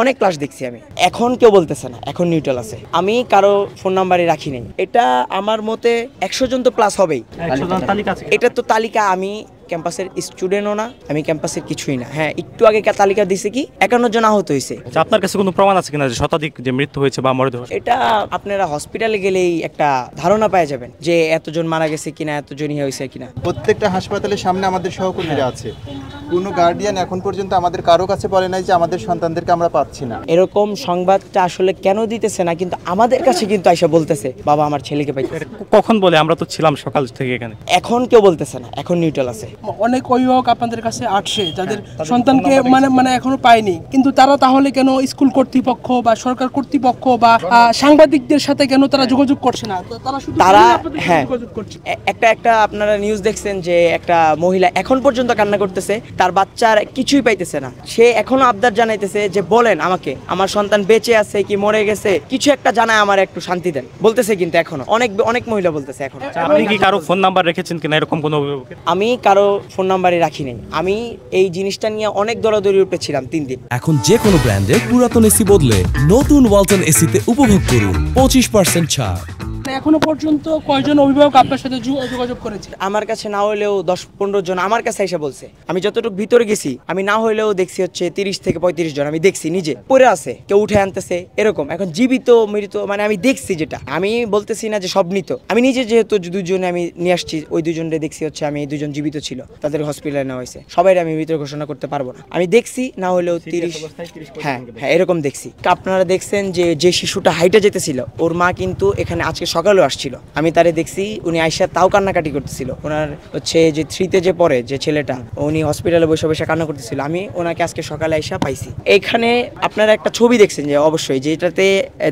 অনেক ক্লাস দেখছি আমি। এখন কেউ বলতেছে না, এখন নিউট্রাল আছে। আমি কারো ফোন নাম্বারে রাখি নাই। এটা আমার মতে 100 জন তো প্লাস হবেই। এটা তো তালিকা, আমি ক্যাম্পাসের স্টুডেন্টও না, আমি ক্যাম্পাসের কিছুই না। হ্যাঁ, একটু আগে তালিকা দিছে কি 51 জন আহত হয়েছে। আপনার কাছে কোনো প্রমাণ আছে কিনা যে শতাধিক যে মৃত্যু হয়েছে বা মরদেহ? এটা আপনারা হসপিটালে গেলেই একটা ধারণা পাওয়া যাবেন যে এতজন মারা গেছে কিনা, এতজন হয়েছে কিনা। প্রত্যেকটা হাসপাতালের সামনে আমাদের সহকর্মীরা আছে। কোনো গার্ডিয়ান এখন পর্যন্ত আমাদের কারো কাছে বলে নাই যে আমাদের সন্তানদেরকে আমরা পাচ্ছি না। এরকম সংবাদটা আসলে কেন দিতেছে না, কিন্তু আমাদের কাছে কিন্তু আইসা বলতেছে বাবা আমার ছেলেকে পাইতেছে। কখন বলে? আমরা তো ছিলাম সকাল থেকে এখানে। এখন কেউ বলতেছে না, এখন নিউট্রাল আছে। অনেক অভিভাবক আপনাদের কাছে আসছে যাদের সন্তানকে মানে এখনো পায়নি, কিন্তু তারা তাহলে কেন স্কুল কর্তৃপক্ষ বা সরকার কর্তৃপক্ষ বা সাংবাদিকদের সাথে কেন তারা যোগাযোগ করছে না? তারা হ্যাঁ, একটা আপনারা নিউজ দেখছেন যে একটা মহিলা এখন পর্যন্ত কান্না করতেছে, তার বাচ্চার কিছুই পাইতেছে না। সে এখনো আবদার জানাইতেছে যে বলেন আমাকে, আমার সন্তান বেঁচে আছে কি মরে গেছে, কিছু একটা জানায় আমার, একটু শান্তি দেন বলতেছে। কিন্তু এখনো অনেক মহিলা বলতেছে এখন। আপনি কি কারো ফোন নাম্বার রেখেছেন কিনা এরকম কোনো অভিভাবকের? আমি কারো ফোন নাম্বারে রাখি নাই। আমি এই জিনিসটা নিয়ে অনেক দৌড়াদৌড়ি উঠেছিলাম 3 দিন। এখন যে কোনো ব্র্যান্ডের পুরাতন এসি বদলে নতুন ওয়ালটন এসিতে উপভোগ করুন 25% ছাড়। এখনো পর্যন্ত কয়জন অভিভাবক আপনার সাথে যোগাযোগ করেছে? আমার কাছে না হলেও 10-15 জন আমার কাছে এসে বলছে। আমি যতটুকু ভিতরে গেছি, আমি না হলেও দেখছি হচ্ছে 30 থেকে 35 জন আমি দেখছি নিজে পড়ে আছে, কেউ উঠে আনতেছে এরকম। এখন জীবিত মৃত মানে আমি দেখছি, যেটা আমি বলতেছি না যে সব মৃত। আমি নিজে যেহেতু 2 জনে আমি নিয়ে আসছি, ওই 2 জনরে দেখছি হচ্ছে আমি 2 জন জীবিত ছিল, তাদের হসপিটালে নেওয়া হয়েছে। সবাই আমি মৃত ঘোষণা করতে পারবো না। আমি দেখছি না হলেও 30, হ্যাঁ এরকম দেখছি। আপনারা দেখছেন যে শিশুটা হাইটে যেতেছিল, ওর মা কিন্তু এখানে আজকে সকালেও আসছিল। আমি তারে দেখছি, উনি আইসা তাও কান্নাকাটি করতেছিল। ওনার হচ্ছে যে 3-তে যে পড়ে যে ছেলেটা, উনি হসপিটালে বসে বসে কান্না করতেছিল। আমি ওনাকে আজকে সকালে আইসা পাইছি। এখানে আপনারা একটা ছবি দেখছেন যে অবশ্যই, যেটাতে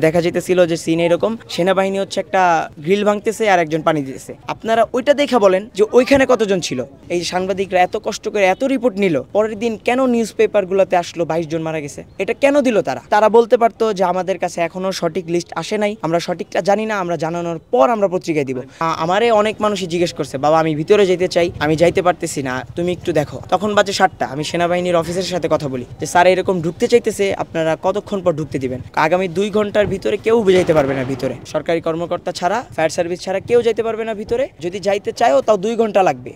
দেখা যেতেছিল যে সিন এরকম, সেনাবাহিনী হচ্ছে একটা গ্রিল ভাঙতেছে আর একজন পানি দিতেছে। আপনারা ওইটা দেখে বলেন যে ওইখানে কতজন ছিল। এই সাংবাদিকরা এত কষ্ট করে এত রিপোর্ট নিল, পরের দিন কেন নিউজ পেপার গুলোতে আসলো 22 জন মারা গেছে? এটা কেন দিল? তারা বলতে পারতো যে আমাদের কাছে এখনো সঠিক লিস্ট আসে নাই, আমরা সঠিকটা জানি না, আমরা জানানোর পর আমরা পত্রিকায় দিব। আমারে অনেক মানুষই জিজ্ঞেস করছে, বাবা আমি ভিতরে যেতে চাই, আমি যাইতে পারতেছি না, তুমি একটু দেখো। তখন বাজে 7টা, আমি সেনাবাহিনীর অফিসারের সাথে কথা বলি যে স্যার এরকম ঢুকতে চাইতেছে, আপনারা কতক্ষণ পর ঢুকতে দিবেন? আগামী 2 ঘন্টার ভিতরে কেউ যাইতে পারবে না ভিতরে, সরকারি কর্মকর্তা ছাড়া, ফায়ার সার্ভিস ছাড়া কেউ যাইতে পারবে না ভিতরে। যদি যাইতে চায়ও তাও 2 ঘন্টা লাগবে।